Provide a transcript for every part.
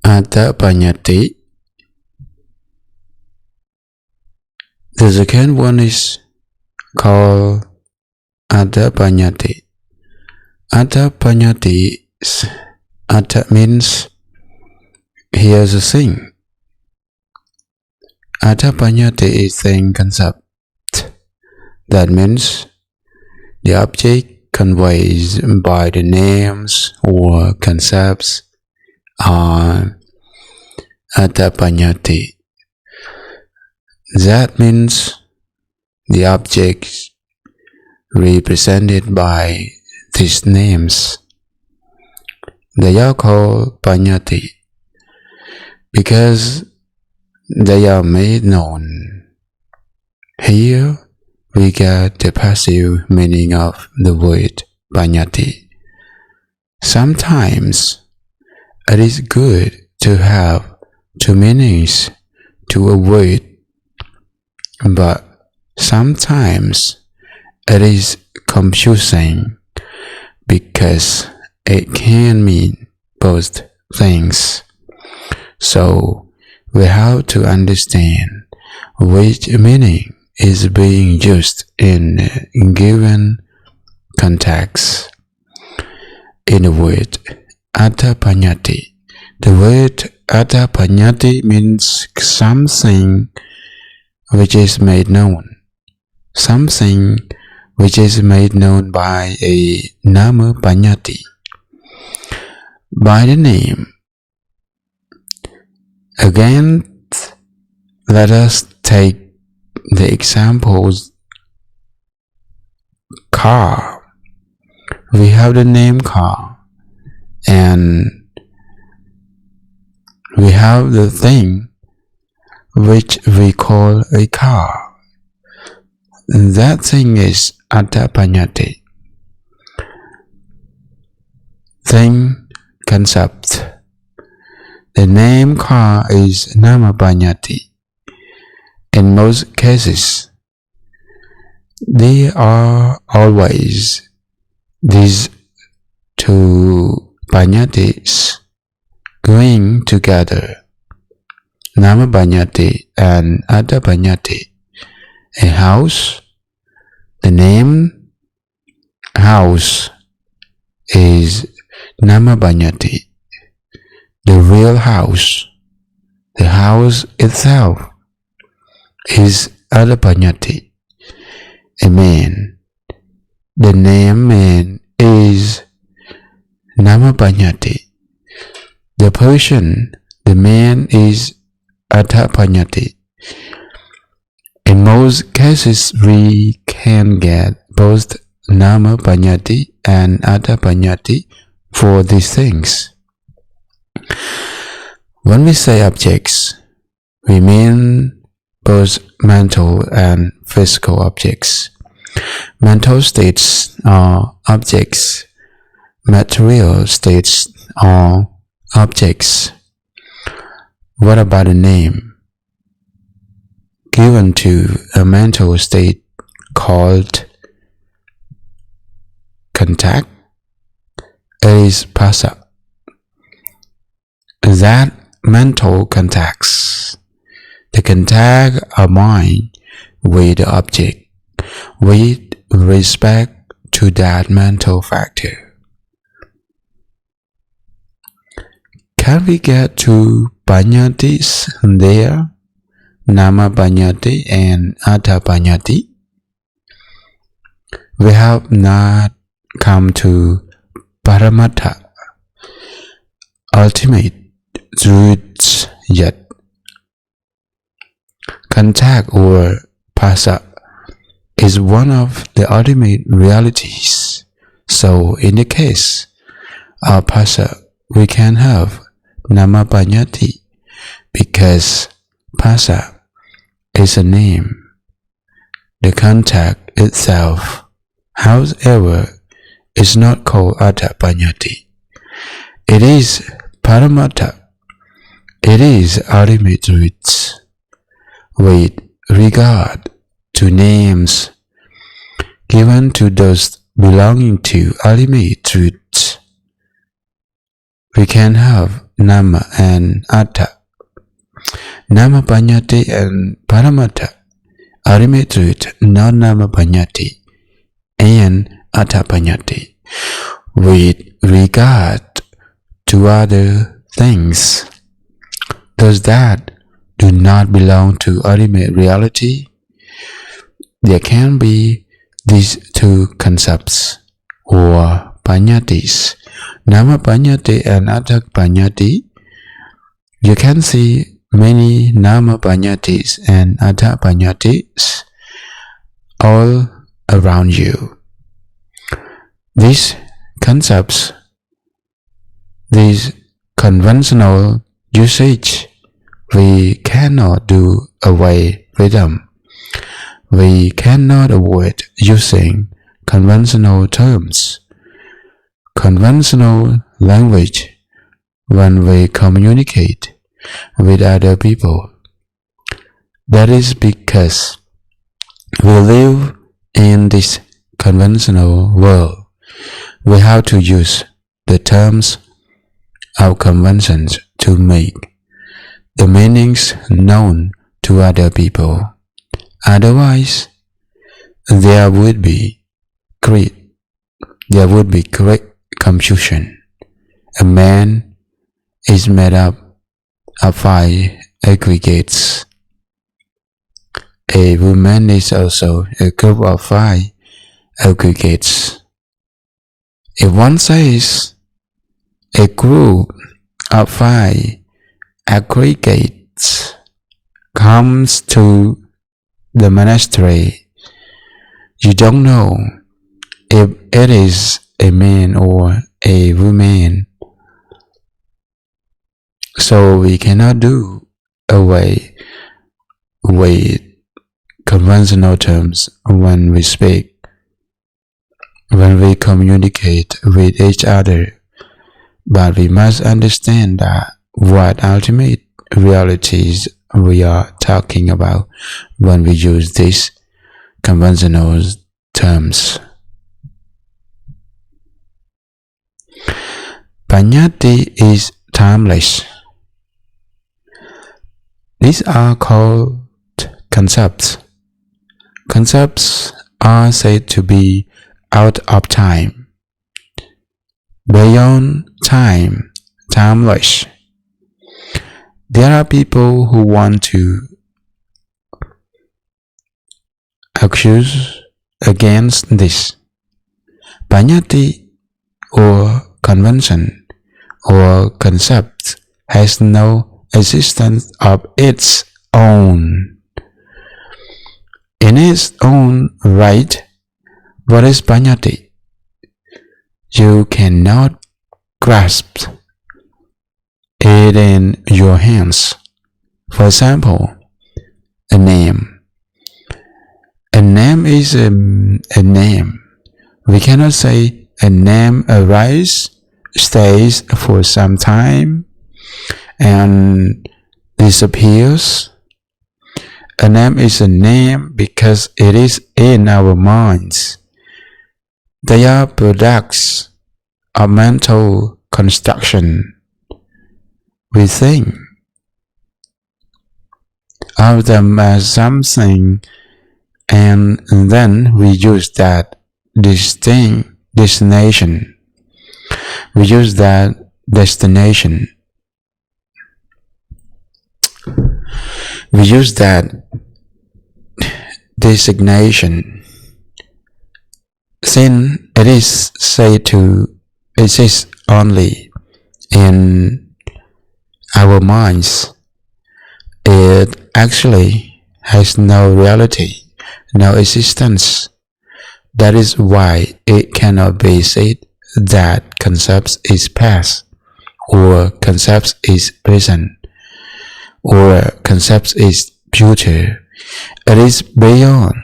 Attha Pannatti. The second one is called Attha Pannatti. Attha Pannatti, Attha means here's a thing. Attha Pannatti is thing concept. That means the object conveyed by the names or concepts are Attha Pannatti. That means the objects represented by these names. They are called Pannatti because they are made known. Here we get the passive meaning of the word Pannatti. Sometimes it is good to have two meanings to a word, but sometimes it is confusing because it can mean both things. So we have to understand which meaning is being used in a given context. In the word Attha Pannatti, the word Attha Pannatti means something which is made known, something which is made known by a Nama Pannatti, by the name. Again, let us take the examples. Car. We have the name car, and we have the thing which we call a car. That thing is Attha Pannatti. Thing concept. The name car is Nama Pannatti. In most cases, they are always these two Pannattis going together, Nama Pannatti and Attha Pannatti. A house, the name house is Nama Pannatti. The real house, the house itself, is Attha Pannatti. A man, the name man is Nama Pannatti. The person, the man is Attha Pannatti. In most cases, we can get both Nama Pannatti and Attha Pannatti for these things. When we say objects, we mean both mental and physical objects. Mental states are objects. Material states are objects. What about the name given to a mental state called contact? It is phassa. That mental contacts, the contact of mind with the object with respect to that mental factor. Can we get two Pannattis there, Nama Pannatti and Attha Pannatti? We have not come to Paramattha, ultimate truths yet. Contact or phassa is one of the ultimate realities. So in the case of phassa, we can have Nama Pannatti because phassa is a name. The contact itself, however, is not called Attha Pannatti. It is Paramattha. It is ultimate truth. With regard to names given to those belonging to ultimate truth, we can have Nama and Attha. Nama Pannatti and Paramattha, ultimate truth, not Nama Pannatti and Attha Pannatti, with regard to other things. Those that do not belong to ultimate reality, there can be these two concepts, or Pannattis, Nama Pannatti and Attha Pannatti. You can see many Nama Pannattis and Attha Pannattis all around you. These concepts, these conventional usage, we cannot do away with them. We cannot avoid using conventional terms, conventional language when we communicate with other people. That is because we live in this conventional world. We have to use the terms of conventions to make the meanings known to other people. Otherwise, there would be great confusion. A man is made up of 5 aggregates. A woman is also a group of 5 aggregates. If one says a group of 5 aggregates comes to the monastery, you don't know if it is a man or a woman. So we cannot do away with conventional terms when we speak, when we communicate with each other. But we must understand that what ultimate realities we are talking about when we use these conventional terms. Pannatti is timeless. These are called concepts. Concepts are said to be out of time, beyond time, timeless. There are people who want to accuse against this. Pannatti, or convention, or concept, has no existence of its own. In its own right, what is Pannatti? You cannot grasp it in your hands. For example, a name. A name is a name. We cannot say a name arises, stays for some time, and disappears. A name is a name because it is in our minds. They are products of mental construction. We think of them as something, and then we use that destination. We use that destination. We use that designation. Since it is said to exist only in our minds, it actually has no reality, no existence. That is why it cannot be said that concepts is past, or concepts is present, or concepts is future. It is beyond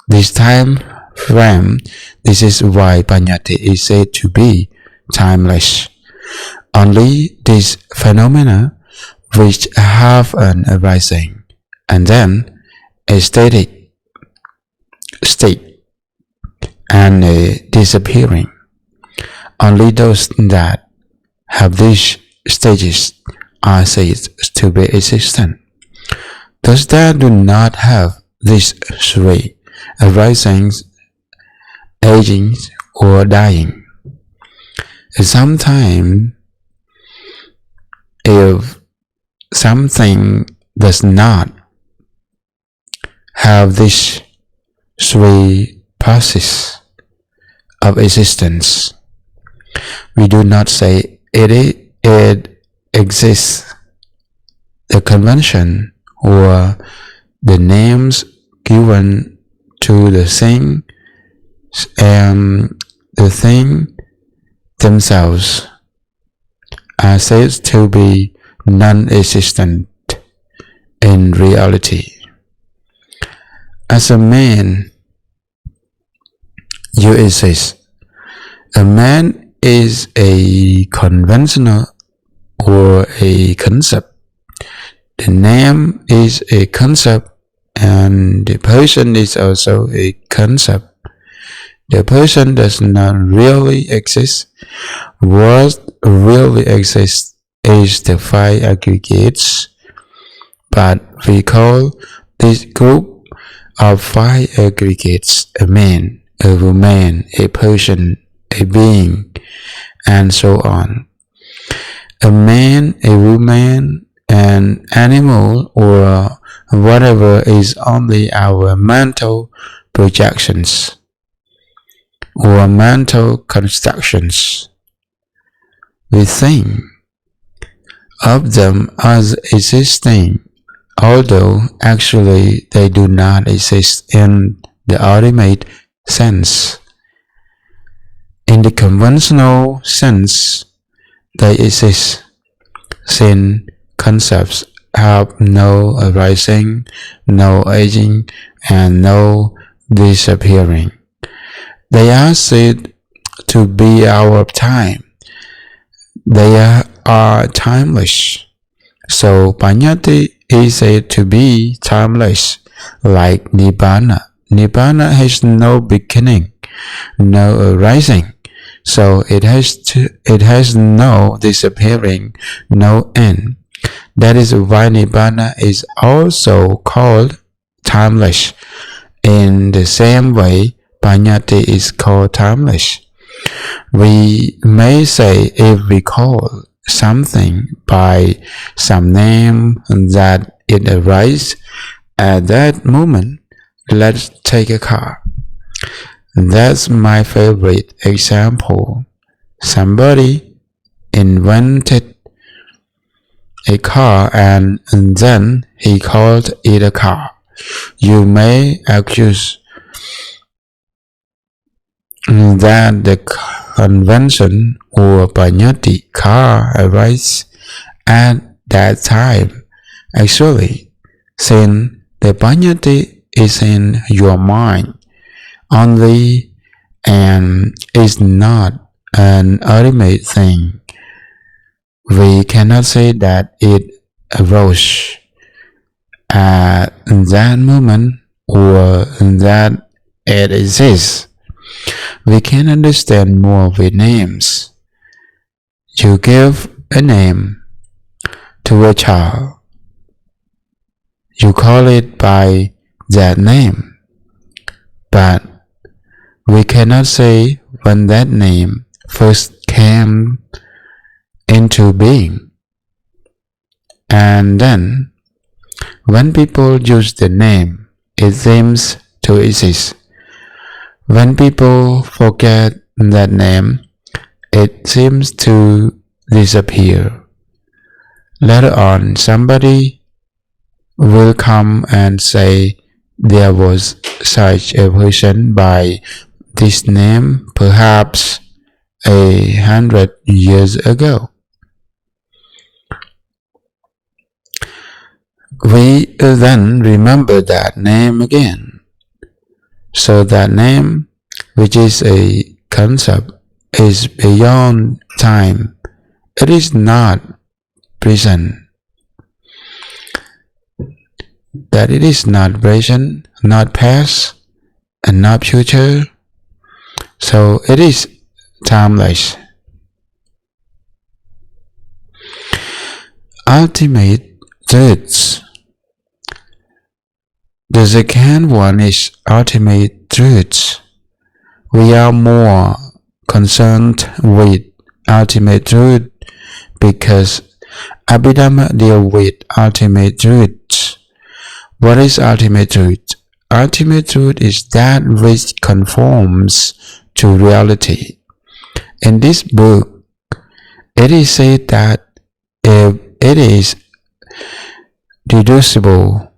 this time frame. This is why Pannatti is said to be timeless. Only these phenomena, which have an arising and then a static state and a disappearing, only those that have this stages are said to be existent. Those that do not have these three, arising, aging, or dying, sometimes if something does not have these three passes of existence, we do not say it exists. The convention or the names given to the thing and the thing themselves are said to be non-existent in reality. As a man, you exist. A man is a conventional or a concept. The name is a concept, and the person is also a concept. The person does not really exist. What really exists is the five aggregates, but we call this group of five aggregates a man, a woman, a person, a being, and so on. A man, a woman, an animal, or whatever is only our mental projections or mental constructions. We think of them as existing, although actually they do not exist in the ultimate sense. In the conventional sense, they exist, since concepts have no arising, no aging, and no disappearing. They are said to be out of time. They are timeless. So Pannatti is said to be timeless, like Nibbana. Nibbana has no beginning, no arising, so it has no disappearing, no end. That is why Nibbana is also called timeless. In the same way, Pannatti is called timeless. We may say if we call something by some name that it arises at that moment. Let's take a car. That's my favorite example. Somebody invented a car and then he called it a car. You may accuse that the convention or Pannatti car arises at that time. Actually, since the Pannatti is in your mind only and is not an ultimate thing, we cannot say that it arose at that moment or that it exists. We can understand more with names. You give a name to a child. You call it by that name, but we cannot say when that name first came into being. And then, when people use the name, it seems to exist. When people forget that name, it seems to disappear. Later on, somebody will come and say there was such a person by this name perhaps 100 years ago. We then remember that name again. So that name, which is a concept, is beyond time. It is not present. That it is not present, not past, and not future. So it is timeless. ultimate truths. The second one is ultimate truths. We are more concerned with ultimate truth because Abhidhamma deals with ultimate truth. What is ultimate truth? Ultimate truth is that which conforms to reality. In this book, it is said that if it is deducible,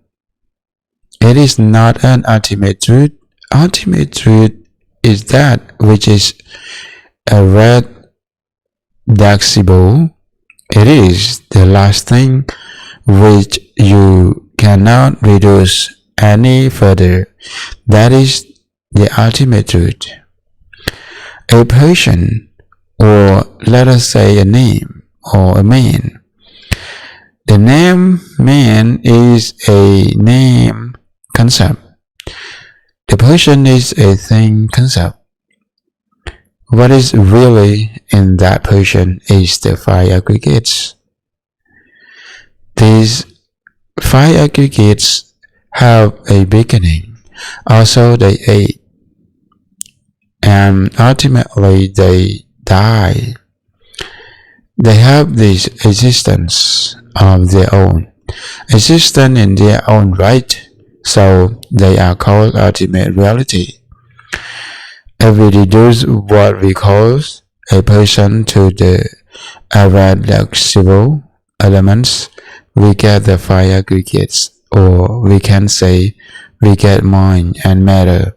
it is not an ultimate truth. Ultimate truth is that which is irreducible. It is the last thing which you cannot reduce any further. That is the ultimate truth. A person, or let us say a name or a man. The name man is a name concept. The person is a thing concept. What is really in that person is the five aggregates. These five aggregates have a beginning, also they age, and ultimately they die. They have this existence of their own, existence in their own right, so they are called ultimate reality. If we reduce what we call a person to the irreducible elements, we get the five aggregates, or we can say we get mind and matter.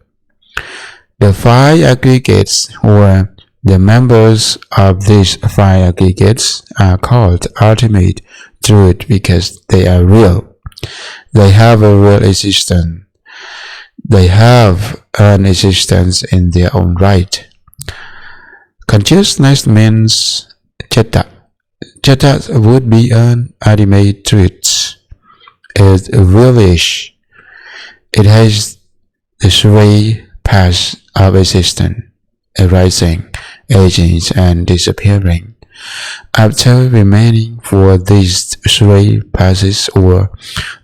The five aggregates, or the members of these five aggregates, are called ultimate truth because they are real. They have a real existence. They have an existence in their own right. Consciousness means Chitta. Chitta would be an ultimate truth. It really is. It has the three paths of existence: arising, aging, and disappearing. After remaining for these three paths or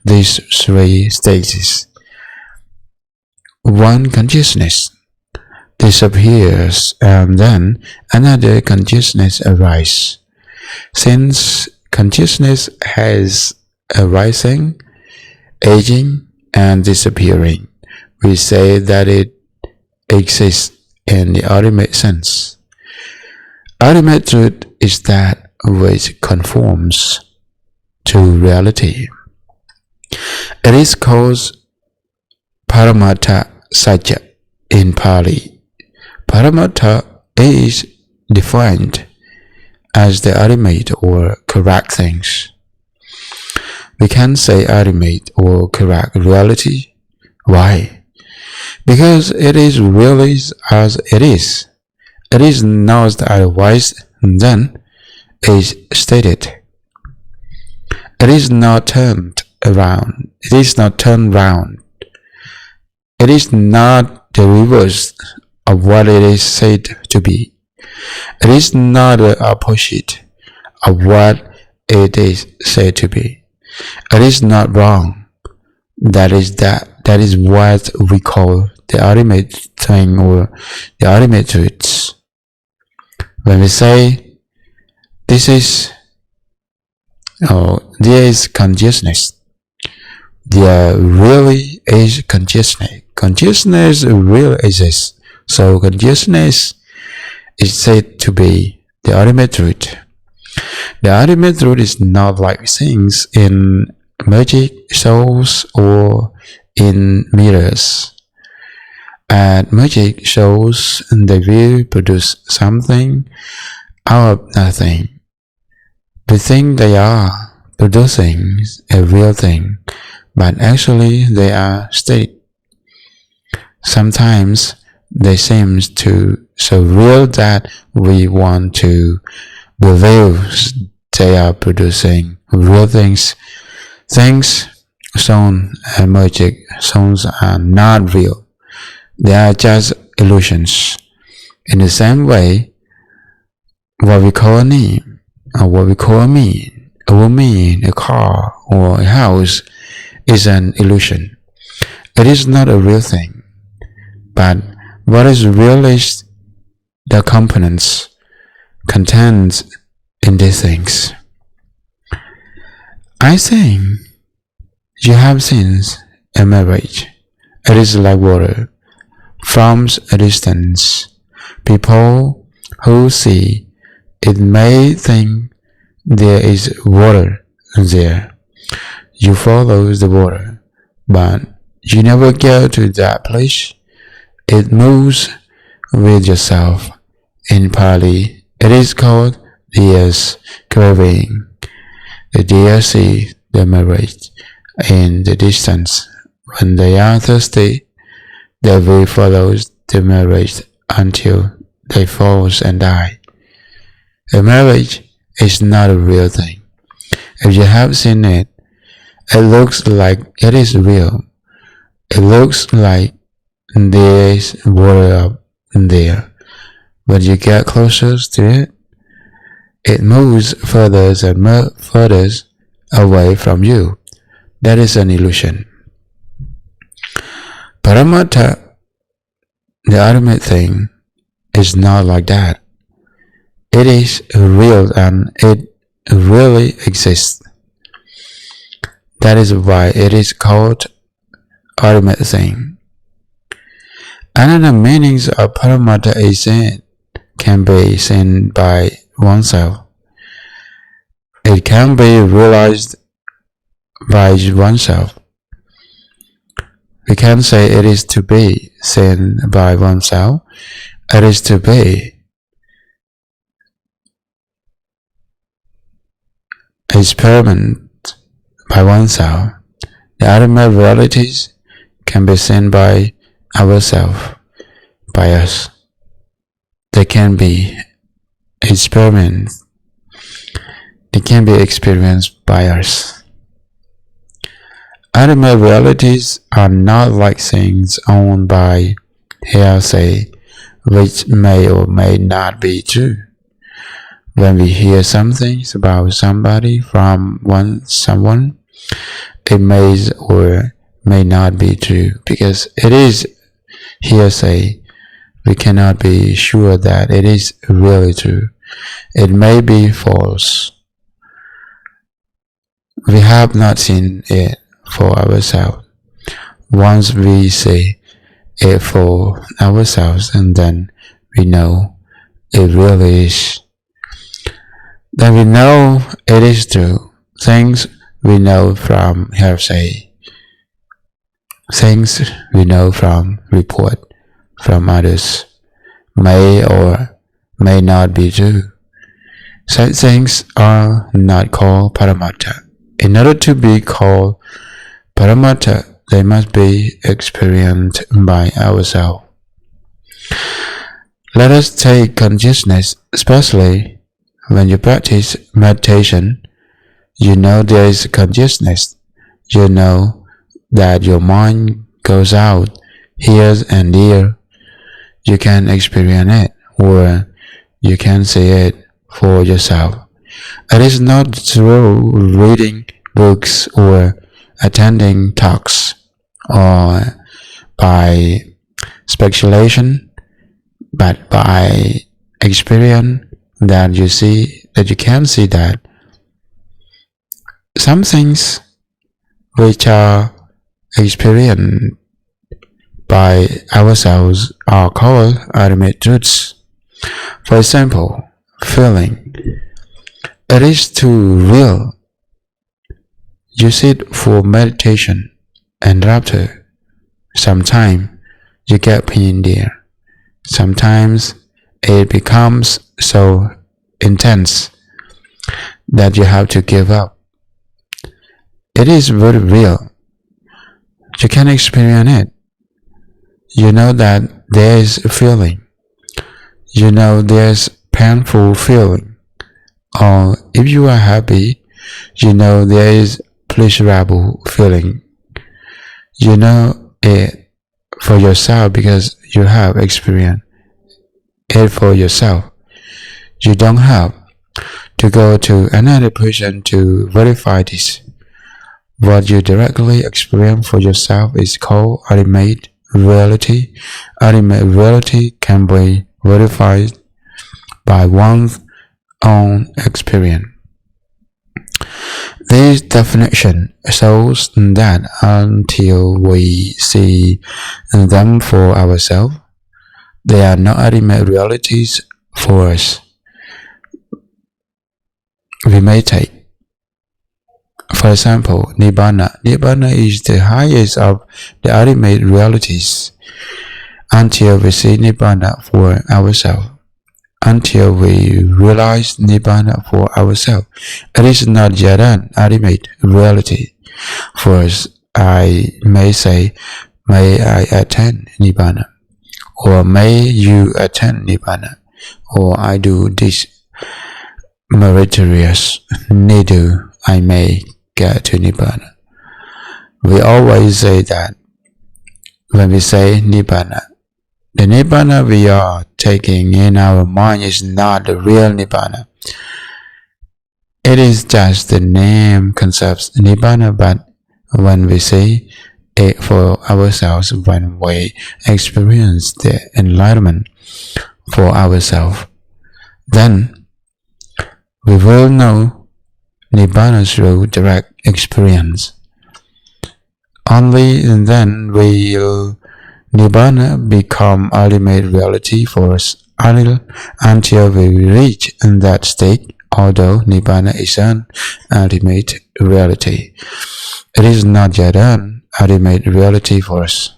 these three stages, one consciousness disappears and then another consciousness arises. Since consciousness has arising, aging, and disappearing, we say that it exists in the ultimate sense. Ultimate truth is that which conforms to reality. It is called Paramattha Satya in Pali. Paramattha is defined as the ultimate or correct things. We can say ultimate or correct reality. Why? Because it is really as it is. It is not otherwise than is stated. It is not turned around. It is not turned round. It is not the reverse of what it is said to be. It is not the opposite of what it is said to be. It is not wrong. That is what we call the ultimate thing or the ultimate truth. When we say there is consciousness, there really is consciousness. Consciousness really exists. So consciousness is said to be the ultimate truth. The ultimate truth is not like things in magic shows or in mirrors. At magic shows, they will produce something out of nothing. We think they are producing a real thing, but actually they are static. Sometimes they seem to so real that we want to believe they are producing real things. Things shown and magic shows are not real. They are just illusions. In the same way, what we call a name, or what we call a woman, a car, or a house is an illusion. It is not a real thing. But what is real is the components contained in these things. I think you have seen a marriage. It is like water. From a distance, people who see it may think there is water there. You follow the water, but you never get to that place. It moves with yourself. In Pali, it is called deer's craving. The deer see the marriage in the distance. When they are thirsty, they will follow the marriage until they fall and die. A marriage is not a real thing. If you have seen it, it looks like it is real. It looks like there is water up there. When you get closer to it, it moves further and further away from you. That is an illusion. Paramattha, the ultimate thing, is not like that. It is real and it really exists. That is why it is called ultimate thing. Another meanings of Paramattha is it can be seen by oneself. It can be realized by oneself. We can say it is to be seen by oneself. It is to be experienced by oneself. The ultimate realities can be seen by ourselves, by us. They can be experienced. It can be experienced by us. Ultimate realities are not like things owned by hearsay, which may or may not be true. When we hear something about somebody from someone, it may or may not be true because it is hearsay. We cannot be sure that it is really true. It may be false. We have not seen it for ourselves. Once we see it for ourselves, and then we know it really is. Then we know it is true. Things we know from hearsay. Things we know from report from others may or may not be true. Such things are not called Paramattha. In order to be called Paramattha, they must be experienced by ourselves. Let us take consciousness, especially when you practice meditation. You know there is consciousness. You know that your mind goes out here and there. You can experience it, or you can see it for yourself. It is not through reading books or attending talks or by speculation, but by experience that you can see that some things which are experienced by ourselves are called ultimate truths. For example, feeling. It is too real. You sit for meditation and after some time you get pain there. Sometimes it becomes so intense that you have to give up. It is very real. You can experience it. You know that there is a feeling. You know there's painful feeling. Or if you are happy, you know there is pleasurable feeling. You know it for yourself because you have experienced it for yourself. You don't have to go to another person to verify this. What you directly experience for yourself is called ultimate reality. Ultimate reality can be verified by one's own experience. This definition shows that until we see them for ourselves, they are not ultimate realities for us. We may take, for example, Nibbana. Nibbana is the highest of the ultimate realities. Until we see Nibbana for ourselves, until we realize Nibbana for ourselves, it is not yet an ultimate reality for us. I may say, may I attain Nibbana, or may you attain Nibbana, or I do this meritorious neither I may get to Nibbana. We always say that when we say Nibbana, the Nibbana we are taking in our mind is not the real Nibbana. It is just the name concepts Nibbana, but when we say it for ourselves, when we experience the enlightenment for ourselves, then we will know Nibbana through direct experience. Only then will Nibbana become ultimate reality for us. Until we reach in that state, although Nibbana is an ultimate reality, it is not yet an ultimate reality for us.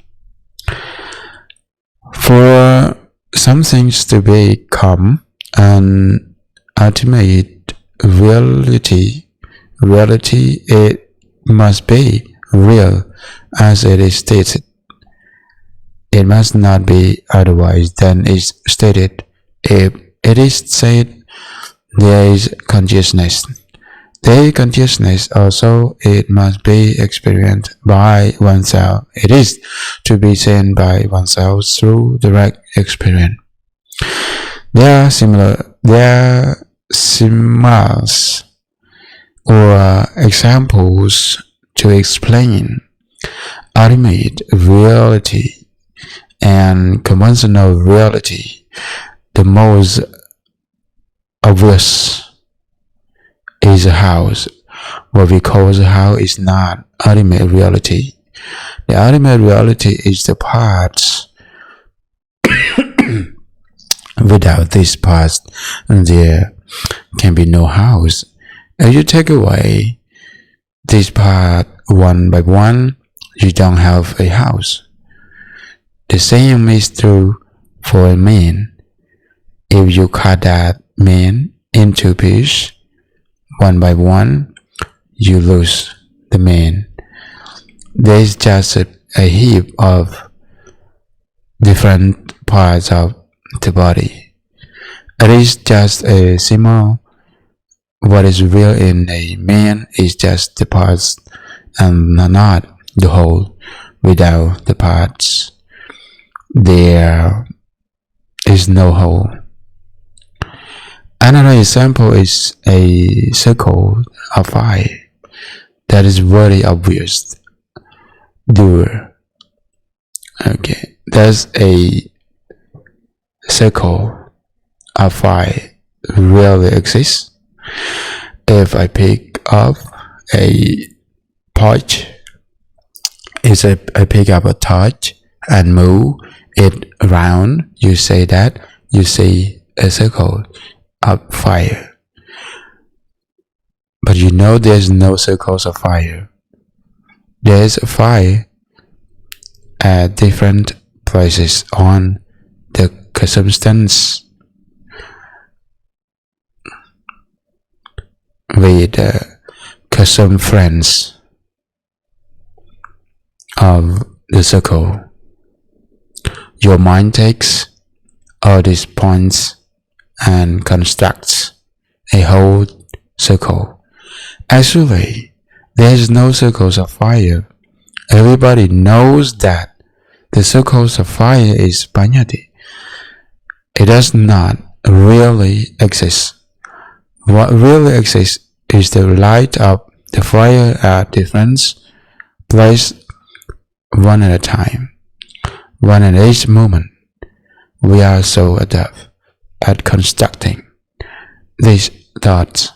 For some things to become an ultimate reality, it must be real as it is stated. It must not be otherwise than is stated. If it is said there is consciousness, the consciousness also it must be experienced by oneself. It is to be seen by oneself through direct experience. There are similes or examples to explain ultimate reality and conventional reality. The most obvious is a house. What we call a house is not ultimate reality. The ultimate reality is the parts. Without these parts, there can be no house. If you take away this part one by one, you don't have a house. The same is true for a man. If you cut that man into pieces, one by one, you lose the man. There is just a heap of different parts of the body. It is just a symbol. What is real in a man is just the parts and not the whole. Without the parts, there is no whole. Another example is a circle of fire. That is very obvious. Door. Okay, there's a circle of fire really exists. If I pick up a torch, I pick up a torch and move it around, you say that you see a circle of fire. But you know there's no circles of fire. There's a fire at different places on the substance with the circumference of the circle. Your mind takes all these points and constructs a whole circle. Actually, there is no circles of fire. Everybody knows that the circles of fire is Pannatti. It does not really exist. What really exists is the light of the fire at different places, one at a time, one at each moment. We are so adept at constructing these thoughts,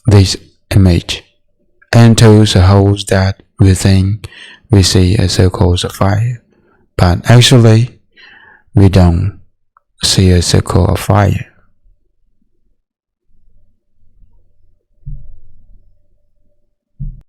this image, into the holes that we think we see as circles of fire, but actually we don't see a circle of fire.